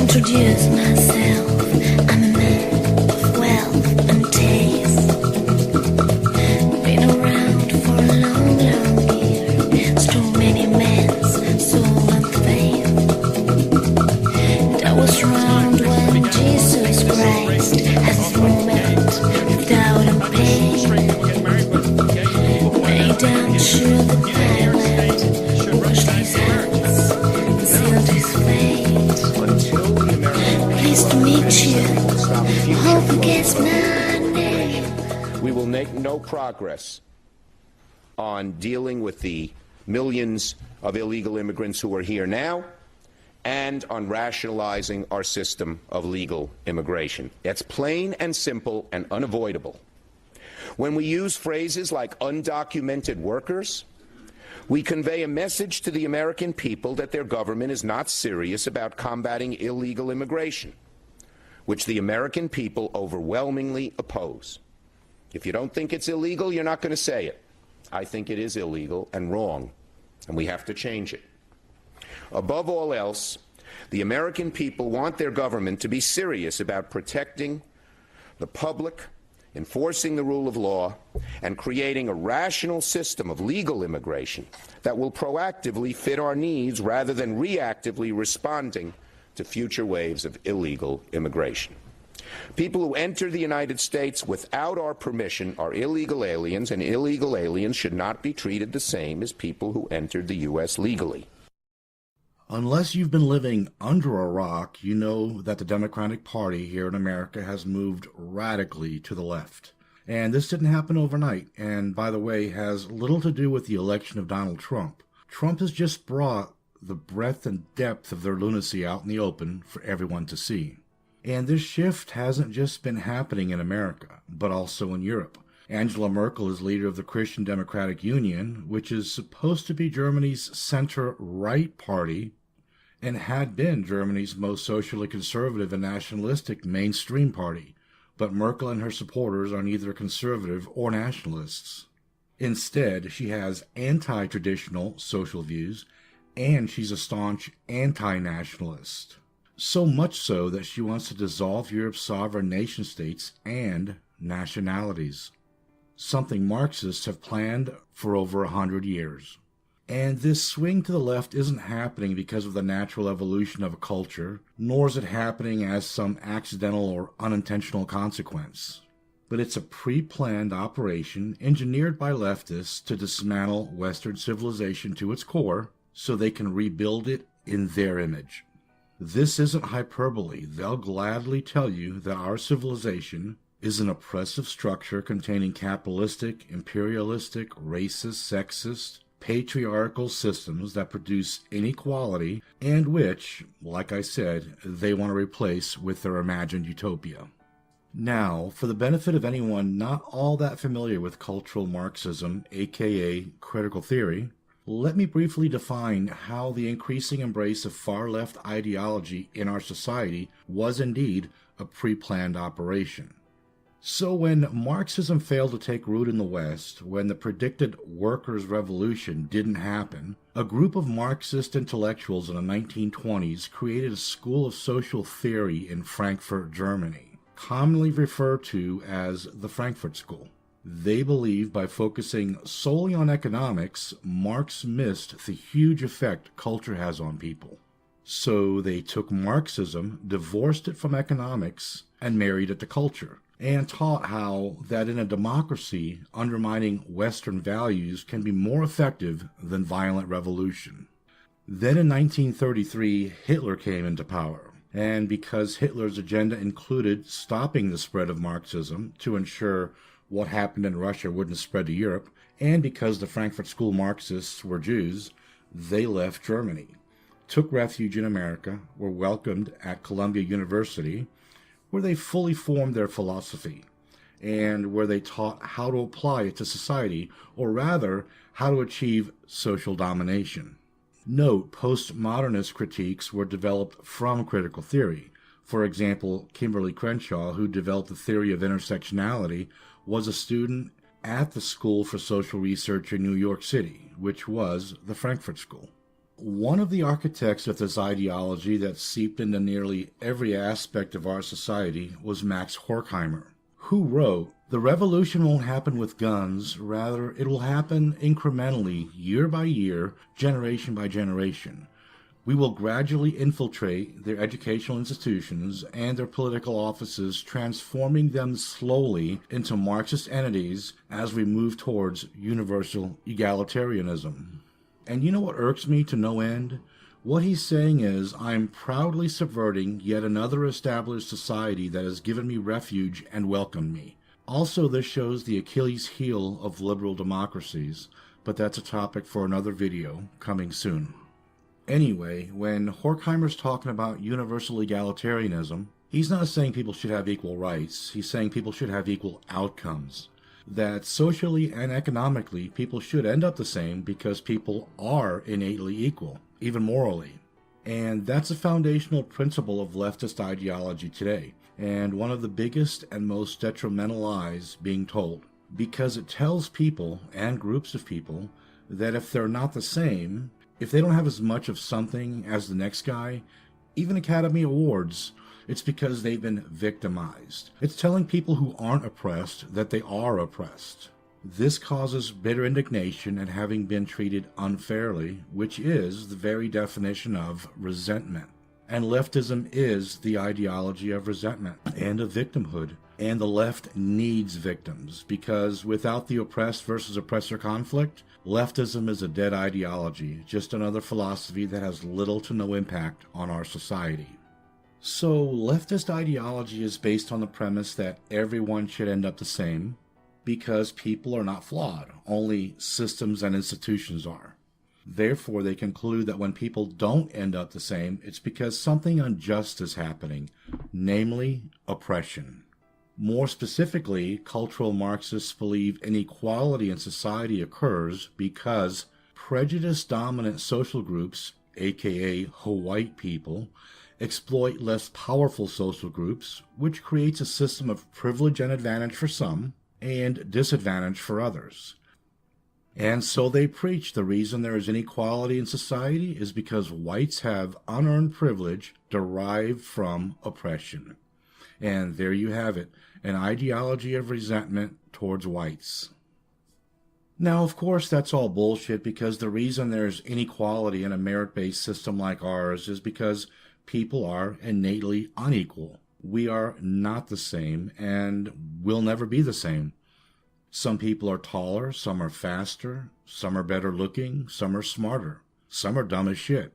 Introduce myself. I'm a man of wealth and taste. Been around for a long, long year. Stole many men's soul and faith. And I was around when Jesus Christ has his moment of doubt and pain. Made down through the pilot, washed his hands and sealed his fate. Pleased to meet you. Hope you guess my name. We will make no progress on dealing with the millions of illegal immigrants who are here now and on rationalizing our system of legal immigration. It's plain and simple and unavoidable. When we use phrases like undocumented workers, we convey a message to the American people that their government is not serious about combating illegal immigration, which the American people overwhelmingly oppose. If you don't think it's illegal, you're not going to say it. I think it is illegal and wrong, and we have to change it. Above all else, the American people want their government to be serious about protecting the public, enforcing the rule of law, and creating a rational system of legal immigration that will proactively fit our needs rather than reactively responding to future waves of illegal immigration. People who enter the United States without our permission are illegal aliens, and illegal aliens should not be treated the same as people who entered the U.S. legally. Unless you've been living under a rock, you know that the Democratic Party here in America has moved radically to the left. And this didn't happen overnight, and by the way, has little to do with the election of Donald Trump. Trump has just brought the breadth and depth of their lunacy out in the open for everyone to see. And this shift hasn't just been happening in America, but also in Europe. Angela Merkel is leader of the Christian Democratic Union, which is supposed to be Germany's center-right party, and had been Germany's most socially conservative and nationalistic mainstream party. But Merkel and her supporters are neither conservative or nationalists. Instead, she has anti-traditional social views, and she's a staunch anti-nationalist. So much so that she wants to dissolve Europe's sovereign nation-states and nationalities, something Marxists have planned for over 100 years. And this swing to the left isn't happening because of the natural evolution of a culture, nor is it happening as some accidental or unintentional consequence. But it's a pre-planned operation engineered by leftists to dismantle Western civilization to its core so they can rebuild it in their image. This isn't hyperbole. They'll gladly tell you that our civilization is an oppressive structure containing capitalistic, imperialistic, racist, sexist, patriarchal systems that produce inequality and which, like I said, they want to replace with their imagined utopia. Now, for the benefit of anyone not all that familiar with cultural Marxism, aka critical theory, let me briefly define how the increasing embrace of far-left ideology in our society was indeed a pre-planned operation. So when Marxism failed to take root in the West, when the predicted workers' revolution didn't happen, a group of Marxist intellectuals in the 1920s created a school of social theory in Frankfurt, Germany, commonly referred to as the Frankfurt School. They believed by focusing solely on economics, Marx missed the huge effect culture has on people. So they took Marxism, divorced it from economics, and married it to culture, and taught how that in a democracy, undermining Western values can be more effective than violent revolution. Then in 1933, Hitler came into power, and because Hitler's agenda included stopping the spread of Marxism to ensure what happened in Russia wouldn't spread to Europe, and because the Frankfurt School Marxists were Jews, they left Germany, took refuge in America, were welcomed at Columbia University, where they fully formed their philosophy, and where they taught how to apply it to society, or rather, how to achieve social domination. Note, postmodernist critiques were developed from critical theory. For example, Kimberly Crenshaw, who developed the theory of intersectionality, was a student at the School for Social Research in New York City, which was the Frankfurt School. One of the architects of this ideology that seeped into nearly every aspect of our society was Max Horkheimer, who wrote, "The revolution won't happen with guns, rather it will happen incrementally, year by year, generation by generation. We will gradually infiltrate their educational institutions and their political offices, transforming them slowly into Marxist entities as we move towards universal egalitarianism." And you know what irks me to no end? What he's saying is, I'm proudly subverting yet another established society that has given me refuge and welcomed me. Also, this shows the Achilles heel of liberal democracies, but that's a topic for another video coming soon. Anyway, when Horkheimer's talking about universal egalitarianism, he's not saying people should have equal rights. He's saying people should have equal outcomes. That socially and economically, people should end up the same because people are innately equal, even morally. And that's a foundational principle of leftist ideology today, and one of the biggest and most detrimental lies being told, because it tells people and groups of people that if they're not the same, if they don't have as much of something as the next guy, even Academy Awards, it's because they've been victimized. It's telling people who aren't oppressed that they are oppressed. This causes bitter indignation at having been treated unfairly, which is the very definition of resentment. And leftism is the ideology of resentment and of victimhood. And the left needs victims, because without the oppressed versus oppressor conflict, leftism is a dead ideology, just another philosophy that has little to no impact on our society. So, leftist ideology is based on the premise that everyone should end up the same, because people are not flawed, only systems and institutions are. Therefore, they conclude that when people don't end up the same, it's because something unjust is happening, namely oppression. More specifically, cultural Marxists believe inequality in society occurs because prejudice-dominant social groups, aka white people, exploit less powerful social groups, which creates a system of privilege and advantage for some, and disadvantage for others. And so they preach the reason there is inequality in society is because whites have unearned privilege derived from oppression. And there you have it, an ideology of resentment towards whites. Now, of course, that's all bullshit, because the reason there's inequality in a merit-based system like ours is because people are innately unequal. We are not the same, and will never be the same. Some people are taller, some are faster, some are better looking, some are smarter, some are dumb as shit.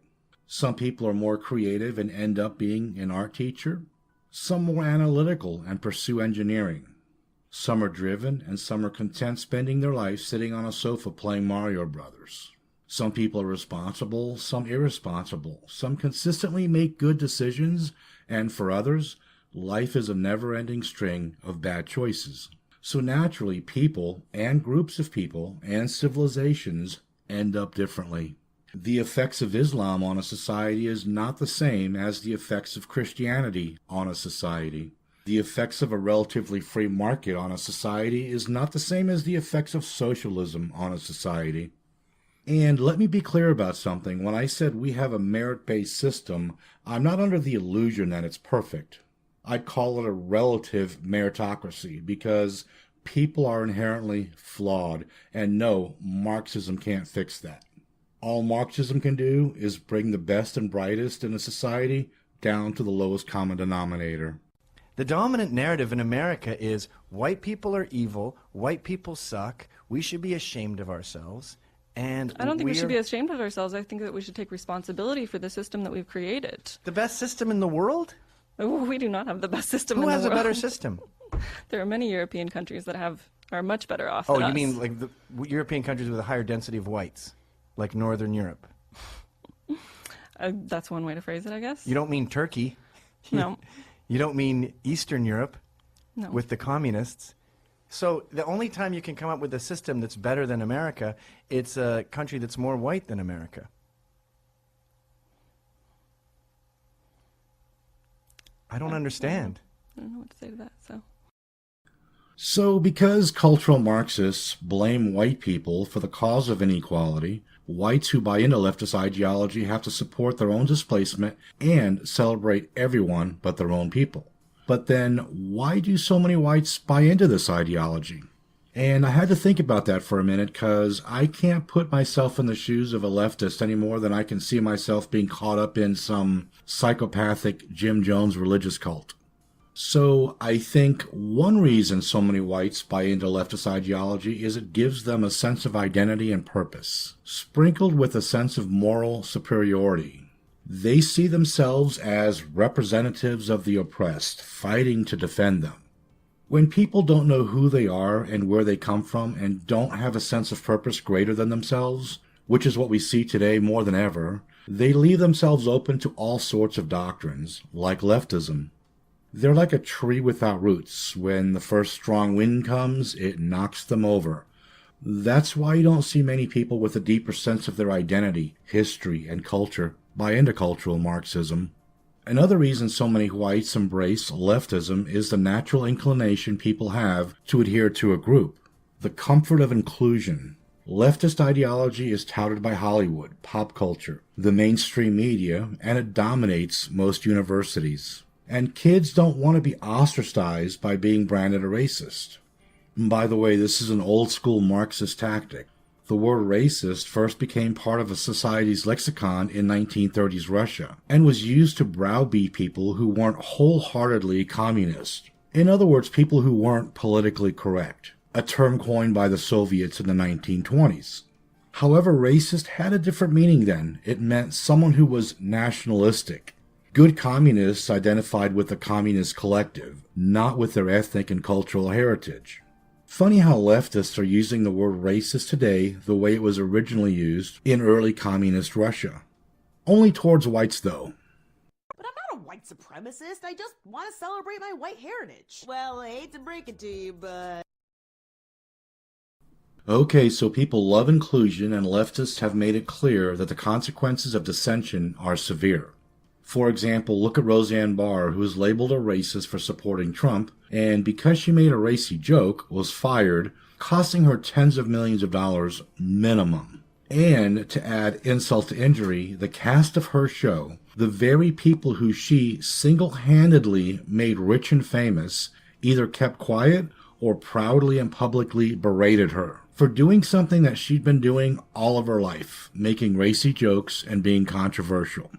Some people are more creative and end up being an art teacher, some more analytical and pursue engineering. Some are driven, and some are content spending their life sitting on a sofa playing Mario Brothers. Some people are responsible, some irresponsible. Some consistently make good decisions, and for others, life is a never-ending string of bad choices. So naturally, people and groups of people and civilizations end up differently. The effects of Islam on a society is not the same as the effects of Christianity on a society. The effects of a relatively free market on a society is not the same as the effects of socialism on a society. And let me be clear about something. When I said we have a merit-based system, I'm not under the illusion that it's perfect. I'd call it a relative meritocracy, because people are inherently flawed, and no, Marxism can't fix that. All Marxism can do is bring the best and brightest in a society down to the lowest common denominator. The dominant narrative in America is white people are evil, white people suck, we should be ashamed of ourselves. And I don't think we should be ashamed of ourselves. I think that we should take responsibility for the system that we've created. The best system in the world? We do not have the best system in the Who world. has a better system? There are many European countries that are much better off than Oh, you us. mean like the European countries with a higher density of whites, like Northern Europe? That's one way to phrase it, I guess. You don't mean Turkey. No. You don't mean Eastern Europe No. with the communists. So the only time you can come up with a system that's better than America, it's a country that's more white than America. I don't understand. I don't know what to say to that. So, because cultural Marxists blame white people for the cause of inequality, whites who buy into leftist ideology have to support their own displacement and celebrate everyone but their own people. But then, why do so many whites buy into this ideology? And I had to think about that for a minute, because I can't put myself in the shoes of a leftist any more than I can see myself being caught up in some psychopathic Jim Jones religious cult. So I think one reason so many whites buy into leftist ideology is it gives them a sense of identity and purpose, sprinkled with a sense of moral superiority. They see themselves as representatives of the oppressed, fighting to defend them. When people don't know who they are and where they come from and don't have a sense of purpose greater than themselves, which is what we see today more than ever, they leave themselves open to all sorts of doctrines, like leftism. They're like a tree without roots. When the first strong wind comes, it knocks them over. That's why you don't see many people with a deeper sense of their identity, history, and culture buy into cultural Marxism. Another reason so many whites embrace leftism is the natural inclination people have to adhere to a group, the comfort of inclusion. Leftist ideology is touted by Hollywood, pop culture, the mainstream media, and it dominates most universities. And kids don't want to be ostracized by being branded a racist. And by the way, this is an old-school Marxist tactic. The word racist first became part of a society's lexicon in 1930s Russia, and was used to browbeat people who weren't wholeheartedly communist. In other words, people who weren't politically correct, a term coined by the Soviets in the 1920s. However, racist had a different meaning then. It meant someone who was nationalistic. Good communists identified with the communist collective, not with their ethnic and cultural heritage. Funny how leftists are using the word racist today the way it was originally used in early communist Russia. Only towards whites, though. But I'm not a white supremacist. I just want to celebrate my white heritage. Well, I hate to break it to you, but... Okay, so people love inclusion, and leftists have made it clear that the consequences of dissension are severe. For example, look at Roseanne Barr, who is labeled a racist for supporting Trump, and because she made a racy joke, was fired, costing her tens of millions of dollars minimum. And to add insult to injury, the cast of her show, the very people who she single-handedly made rich and famous, either kept quiet or proudly and publicly berated her for doing something that she'd been doing all of her life, making racy jokes and being controversial.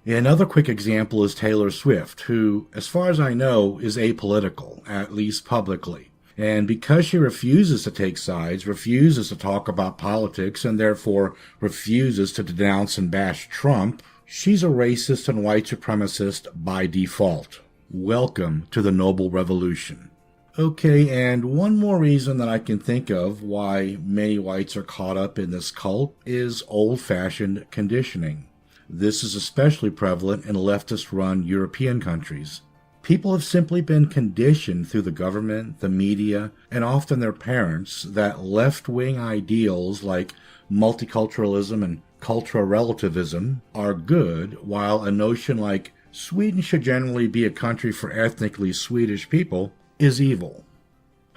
Another quick example is Taylor Swift, who, as far as I know, is apolitical, at least publicly. And because she refuses to take sides, refuses to talk about politics, and therefore refuses to denounce and bash Trump, she's a racist and white supremacist by default. Welcome to the Noble Revolution. Okay, and one more reason that I can think of why many whites are caught up in this cult is old-fashioned conditioning. This is especially prevalent in leftist-run European countries. People have simply been conditioned through the government, the media, and often their parents that left-wing ideals like multiculturalism and cultural relativism are good, while a notion like Sweden should generally be a country for ethnically Swedish people is evil.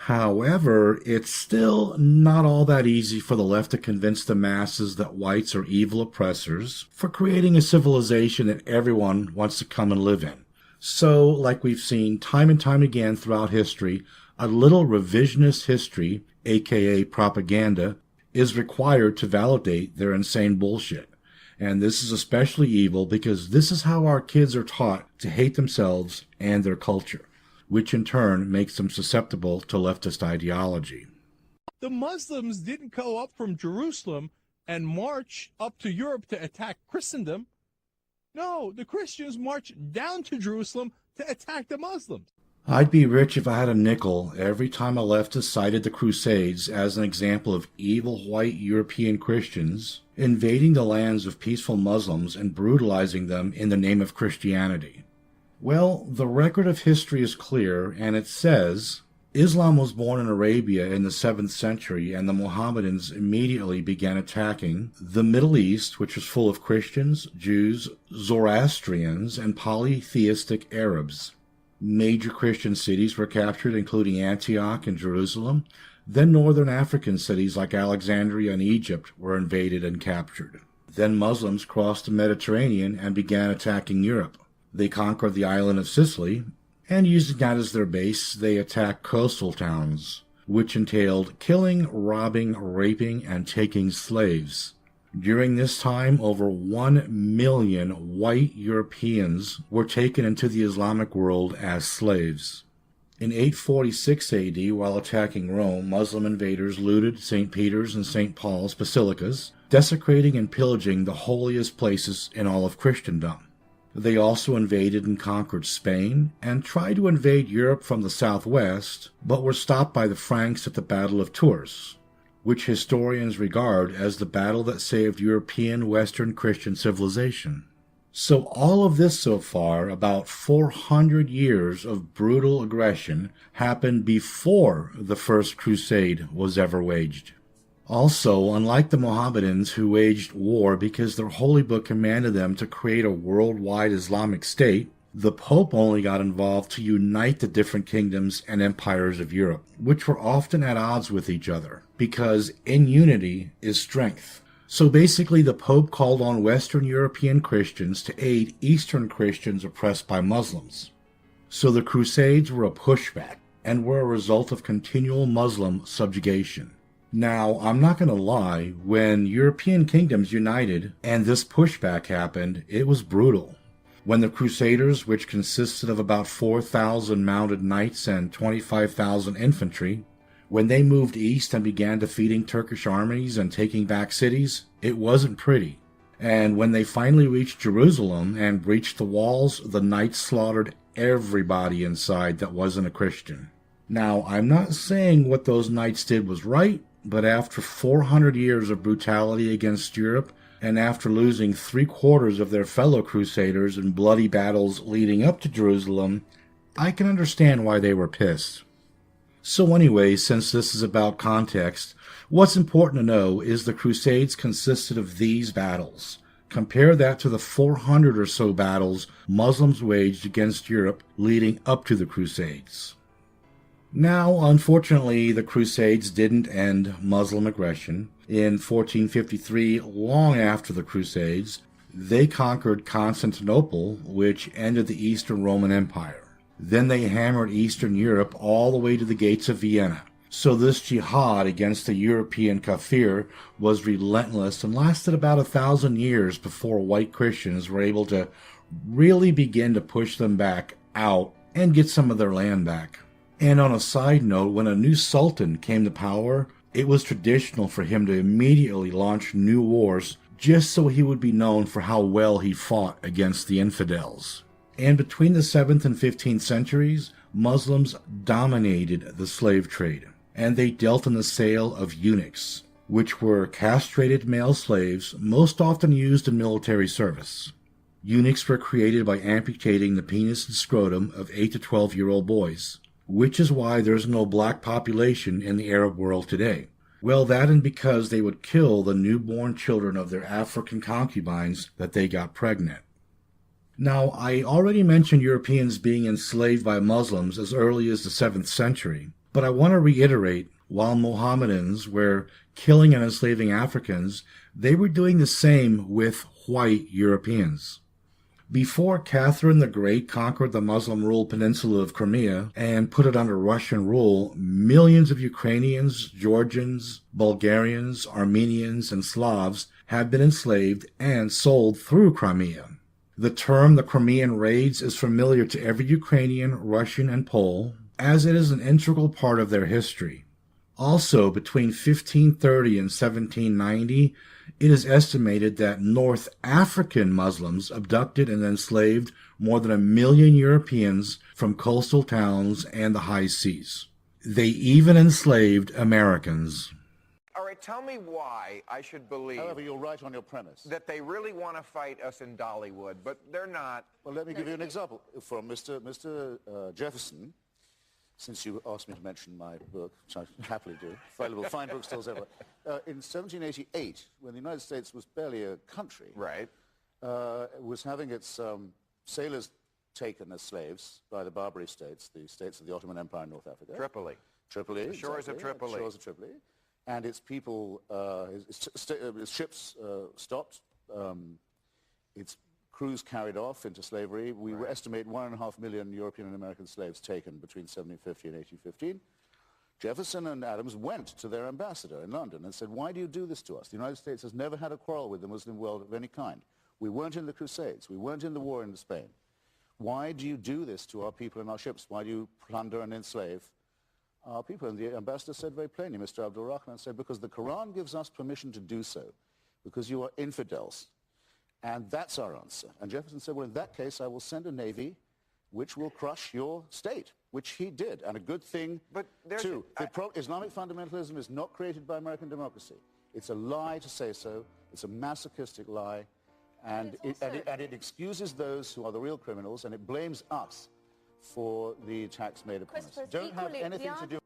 However, it's still not all that easy for the left to convince the masses that whites are evil oppressors for creating a civilization that everyone wants to come and live in. So, like we've seen time and time again throughout history, a little revisionist history, aka propaganda, is required to validate their insane bullshit. And this is especially evil because this is how our kids are taught to hate themselves and their culture, which in turn makes them susceptible to leftist ideology. The Muslims didn't go up from Jerusalem and march up to Europe to attack Christendom. No, the Christians marched down to Jerusalem to attack the Muslims. I'd be rich if I had a nickel every time a leftist cited the Crusades as an example of evil white European Christians invading the lands of peaceful Muslims and brutalizing them in the name of Christianity. Well, the record of history is clear, and it says, Islam was born in Arabia in the 7th century, and the Mohammedans immediately began attacking the Middle East, which was full of Christians, Jews, Zoroastrians, and polytheistic Arabs. Major Christian cities were captured, including Antioch and Jerusalem. Then northern African cities like Alexandria and Egypt were invaded and captured. Then Muslims crossed the Mediterranean and began attacking Europe. They conquered the island of Sicily, and using that as their base, they attacked coastal towns, which entailed killing, robbing, raping, and taking slaves. During this time, over 1 million white Europeans were taken into the Islamic world as slaves. In 846 AD, while attacking Rome, Muslim invaders looted St. Peter's and St. Paul's basilicas, desecrating and pillaging the holiest places in all of Christendom. They also invaded and conquered Spain and tried to invade Europe from the southwest, but were stopped by the Franks at the Battle of Tours, which historians regard as the battle that saved European Western Christian civilization. So all of this so far, about 400 years of brutal aggression, happened before the First Crusade was ever waged. Also, unlike the Mohammedans who waged war because their holy book commanded them to create a worldwide Islamic state, the Pope only got involved to unite the different kingdoms and empires of Europe, which were often at odds with each other, because in unity is strength. So basically, the Pope called on Western European Christians to aid Eastern Christians oppressed by Muslims. So the Crusades were a pushback, and were a result of continual Muslim subjugation. Now, I'm not going to lie, when European kingdoms united and this pushback happened, it was brutal. When the Crusaders, which consisted of about 4,000 mounted knights and 25,000 infantry, when they moved east and began defeating Turkish armies and taking back cities, it wasn't pretty. And when they finally reached Jerusalem and breached the walls, the knights slaughtered everybody inside that wasn't a Christian. Now, I'm not saying what those knights did was right, but after 400 years of brutality against Europe, and after losing 3/4 of their fellow crusaders in bloody battles leading up to Jerusalem, I can understand why they were pissed. So anyway, since this is about context, what's important to know is the Crusades consisted of these battles. Compare that to the 400 or so battles Muslims waged against Europe leading up to the Crusades. Now, unfortunately, the Crusades didn't end Muslim aggression. In 1453, long after the Crusades, they conquered Constantinople, which ended the Eastern Roman Empire. Then they hammered Eastern Europe all the way to the gates of Vienna. So this jihad against the European kafir was relentless and lasted about 1,000 years before white Christians were able to really begin to push them back out and get some of their land back. And on a side note, when a new sultan came to power, it was traditional for him to immediately launch new wars just so he would be known for how well he fought against the infidels. And between the 7th and 15th centuries, Muslims dominated the slave trade, and they dealt in the sale of eunuchs, which were castrated male slaves most often used in military service. Eunuchs were created by amputating the penis and scrotum of 8 to 12-year-old boys, which is why there's no black population in the Arab world today. Well, that and because they would kill the newborn children of their African concubines that they got pregnant. Now, I already mentioned Europeans being enslaved by Muslims as early as the 7th century, but I want to reiterate, while Mohammedans were killing and enslaving Africans, they were doing the same with white Europeans. Before Catherine the Great conquered the Muslim-ruled peninsula of Crimea and put it under Russian rule, millions of Ukrainians, Georgians, Bulgarians, Armenians, and Slavs had been enslaved and sold through Crimea. The term the Crimean raids is familiar to every Ukrainian, Russian, and Pole, as it is an integral part of their history. Also, between 1530 and 1790, it is estimated that North African Muslims abducted and enslaved more than 1 million Europeans from coastal towns and the high seas. They even enslaved Americans. All right, tell me why I should believe... However, you're right on your premise. ...that they really want to fight us in Dollywood, but they're not. Well, let me give you an example. From Mr. Jefferson, since you asked me to mention my book, which I happily do, available fine bookstores everywhere. In 1788, when the United States was barely a country, Right. was having its sailors taken as slaves by the Barbary states, the states of the Ottoman Empire in North Africa. Tripoli. The shores of Tripoli. Shores of Tripoli. And its people, its ships stopped, its crews carried off into slavery. We estimate 1.5 million European and American slaves taken between 1750 and 1815. Jefferson and Adams went to their ambassador in London and said, why do you do this to us? The United States has never had a quarrel with the Muslim world of any kind. We weren't in the Crusades. We weren't in the war in Spain. Why do you do this to our people and our ships? Why do you plunder and enslave our people? And the ambassador said very plainly, Mr. Abdul Rahman said, because the Quran gives us permission to do so, because you are infidels. And that's our answer. And Jefferson said, well, in that case, I will send a navy which will crush your state, which he did. And a good thing, too. Islamic fundamentalism is not created by American democracy. It's a lie to say so. It's a masochistic lie. And it excuses those who are the real criminals, and it blames us for the attacks made upon us. Don't have anything to do.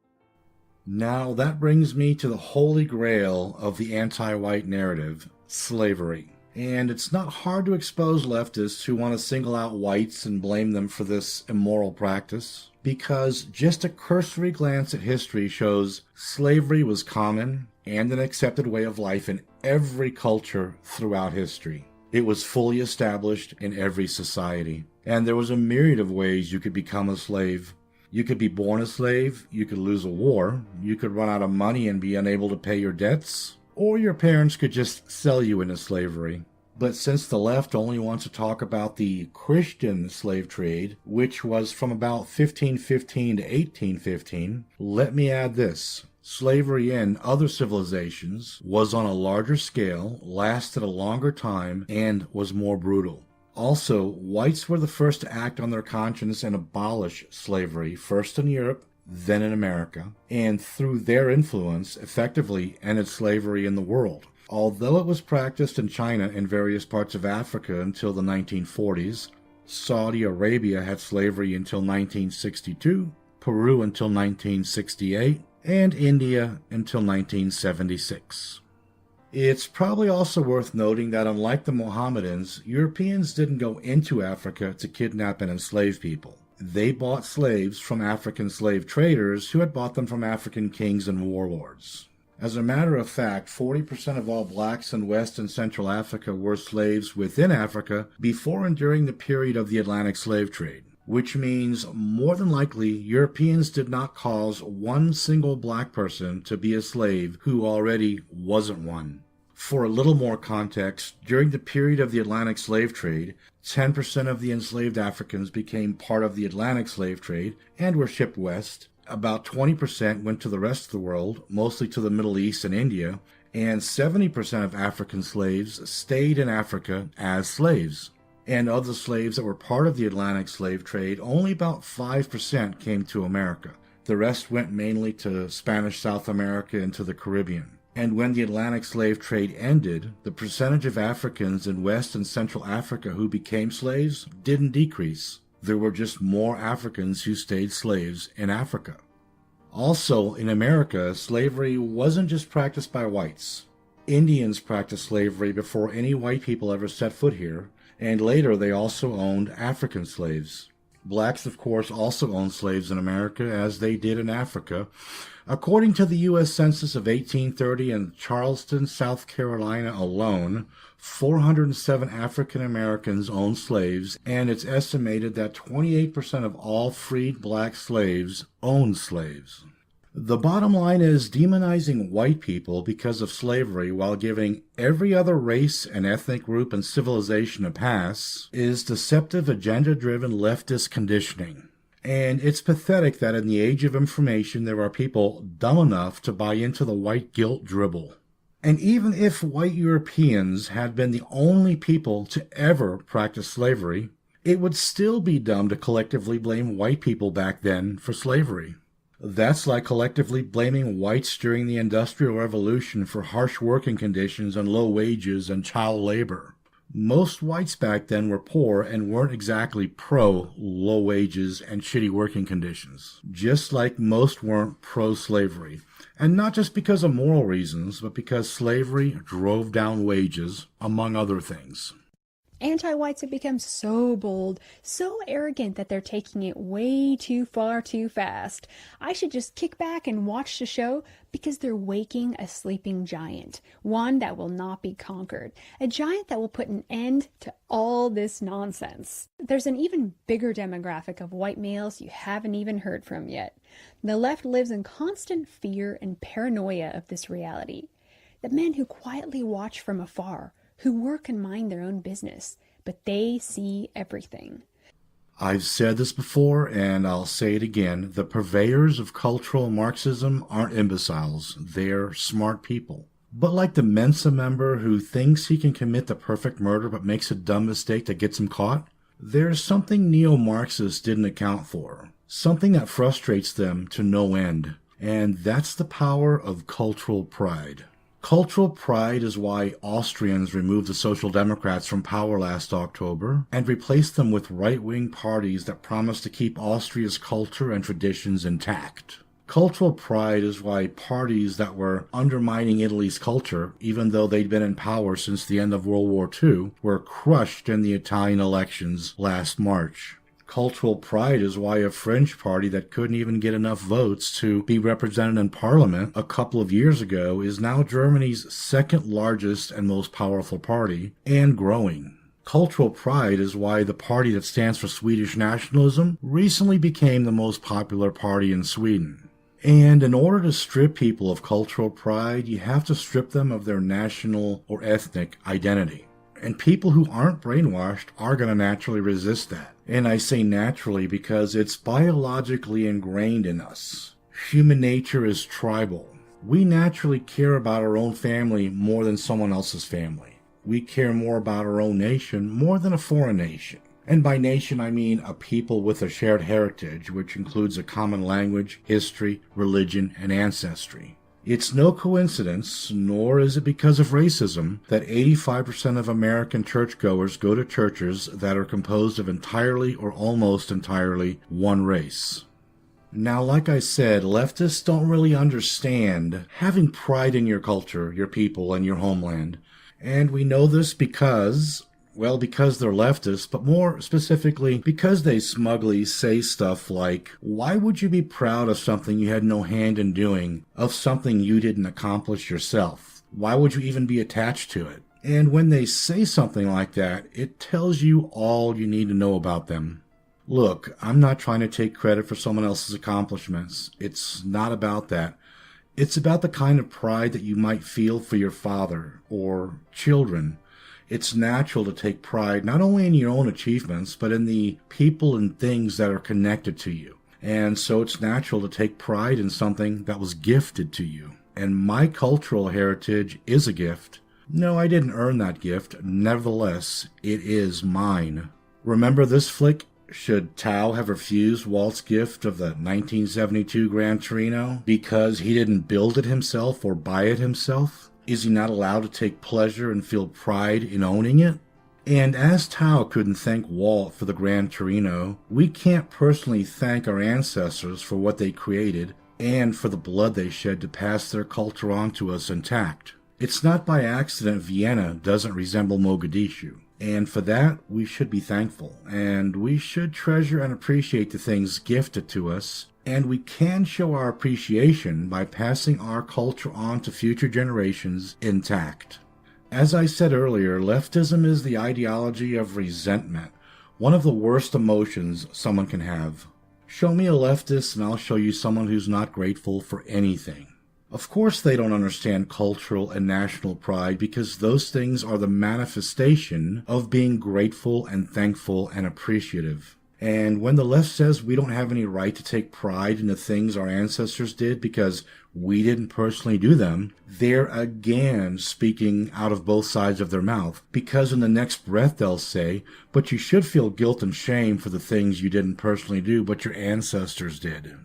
Now that brings me to the holy grail of the anti-white narrative, slavery. And it's not hard to expose leftists who want to single out whites and blame them for this immoral practice, because just a cursory glance at history shows slavery was common and an accepted way of life in every culture throughout history. It was fully established in every society, and there was a myriad of ways you could become a slave. You could be born a slave, you could lose a war, you could run out of money and be unable to pay your debts, or your parents could just sell you into slavery. But since the left only wants to talk about the Christian slave trade, which was from about 1515 to 1815, let me add this. Slavery in other civilizations was on a larger scale, lasted a longer time, and was more brutal. Also, whites were the first to act on their conscience and abolish slavery, first in Europe, then in America, and through their influence, effectively ended slavery in the world. Although it was practiced in China and various parts of Africa until the 1940s, Saudi Arabia had slavery until 1962, Peru until 1968, and India until 1976. It's probably also worth noting that unlike the Mohammedans, Europeans didn't go into Africa to kidnap and enslave people. They bought slaves from African slave traders who had bought them from African kings and warlords. As a matter of fact, 40% of all blacks in West and Central Africa were slaves within Africa before and during the period of the Atlantic slave trade, which means more than likely Europeans did not cause one single black person to be a slave who already wasn't one. For a little more context, during the period of the Atlantic slave trade, 10% of the enslaved Africans became part of the Atlantic slave trade and were shipped west. About 20% went to the rest of the world, mostly to the Middle East and India, and 70% of African slaves stayed in Africa as slaves. And of the slaves that were part of the Atlantic slave trade, only about 5% came to America. The rest went mainly to Spanish South America and to the Caribbean. And when the Atlantic slave trade ended, the percentage of Africans in West and Central Africa who became slaves didn't decrease. There were just more Africans who stayed slaves in Africa. Also, in America, slavery wasn't just practiced by whites. Indians practiced slavery before any white people ever set foot here, and later they also owned African slaves. Blacks, of course, also owned slaves in America, as they did in Africa. According to the U.S. Census of 1830, in Charleston, South Carolina alone, 407 African Americans owned slaves, and it's estimated that 28% of all freed black slaves owned slaves. The bottom line is demonizing white people because of slavery while giving every other race and ethnic group and civilization a pass is deceptive, agenda-driven leftist conditioning. And it's pathetic that in the age of information there are people dumb enough to buy into the white guilt dribble. And even if white Europeans had been the only people to ever practice slavery, it would still be dumb to collectively blame white people back then for slavery. That's like collectively blaming whites during the Industrial Revolution for harsh working conditions and low wages and child labor. Most whites back then were poor and weren't exactly pro low wages and shitty working conditions, just like most weren't pro-slavery. And not just because of moral reasons, but because slavery drove down wages, among other things. Anti-whites have become so bold, so arrogant that they're taking it way too far too fast. I should just kick back and watch the show because they're waking a sleeping giant, one that will not be conquered, a giant that will put an end to all this nonsense. There's an even bigger demographic of white males you haven't even heard from yet. The left lives in constant fear and paranoia of this reality. The men who quietly watch from afar, who work and mind their own business, but they see everything. I've said this before, and I'll say it again. The purveyors of cultural Marxism aren't imbeciles. They're smart people. But like the Mensa member who thinks he can commit the perfect murder but makes a dumb mistake that gets him caught, there's something neo-Marxists didn't account for. Something that frustrates them to no end. And that's the power of cultural pride. Cultural pride is why Austrians removed the Social Democrats from power last October and replaced them with right-wing parties that promise to keep Austria's culture and traditions intact. Cultural pride is why parties that were undermining Italy's culture, even though they'd been in power since the end of World War II, were crushed in the Italian elections last March. Cultural pride is why a French party that couldn't even get enough votes to be represented in Parliament a couple of years ago is now Germany's second largest and most powerful party, and growing. Cultural pride is why the party that stands for Swedish nationalism recently became the most popular party in Sweden. And in order to strip people of cultural pride, you have to strip them of their national or ethnic identity. And people who aren't brainwashed are going to naturally resist that. And I say naturally because it's biologically ingrained in us. Human nature is tribal. We naturally care about our own family more than someone else's family. We care more about our own nation more than a foreign nation. And by nation, I mean a people with a shared heritage, which includes a common language, history, religion, and ancestry. It's no coincidence, nor is it because of racism, that 85% of American churchgoers go to churches that are composed of entirely or almost entirely one race. Now, like I said, leftists don't really understand having pride in your culture, your people, and your homeland. And we know this because they're leftists, but more specifically, because they smugly say stuff like, why would you be proud of something you had no hand in doing, of something you didn't accomplish yourself? Why would you even be attached to it? And when they say something like that, it tells you all you need to know about them. Look, I'm not trying to take credit for someone else's accomplishments. It's not about that. It's about the kind of pride that you might feel for your father or children. It's natural to take pride not only in your own achievements, but in the people and things that are connected to you. And so it's natural to take pride in something that was gifted to you. And my cultural heritage is a gift. No, I didn't earn that gift. Nevertheless, it is mine. Remember this flick? Should Tao have refused Walt's gift of the 1972 Gran Torino because he didn't build it himself or buy it himself? Is he not allowed to take pleasure and feel pride in owning it? And as Tao couldn't thank Walt for the Gran Torino, we can't personally thank our ancestors for what they created and for the blood they shed to pass their culture on to us intact. It's not by accident Vienna doesn't resemble Mogadishu. And for that, we should be thankful. And we should treasure and appreciate the things gifted to us. And we can show our appreciation by passing our culture on to future generations intact. As I said earlier, leftism is the ideology of resentment, one of the worst emotions someone can have. Show me a leftist and I'll show you someone who's not grateful for anything. Of course they don't understand cultural and national pride because those things are the manifestation of being grateful and thankful and appreciative. And when the left says we don't have any right to take pride in the things our ancestors did because we didn't personally do them, they're again speaking out of both sides of their mouth. Because in the next breath they'll say, but you should feel guilt and shame for the things you didn't personally do, but your ancestors did.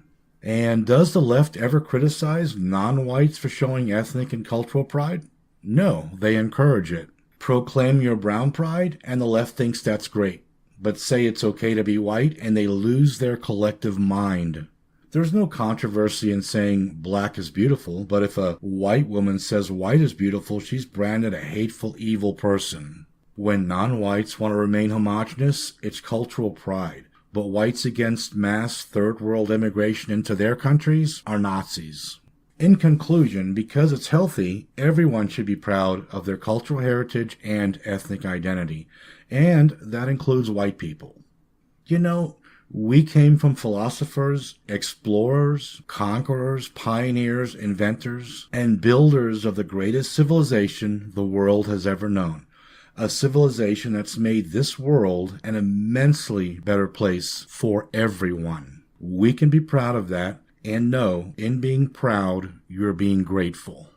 And does the left ever criticize non-whites for showing ethnic and cultural pride? No, they encourage it. Proclaim your brown pride, and the left thinks that's great. But say it's okay to be white, and they lose their collective mind. There's no controversy in saying black is beautiful, but if a white woman says white is beautiful, she's branded a hateful, evil person. When non-whites want to remain homogenous, it's cultural pride. But whites against mass third world immigration into their countries are Nazis. In conclusion, because it's healthy, everyone should be proud of their cultural heritage and ethnic identity. And that includes white people. You know, we came from philosophers, explorers, conquerors, pioneers, inventors, and builders of the greatest civilization the world has ever known. A civilization that's made this world an immensely better place for everyone. We can be proud of that, and know, in being proud, you're being grateful.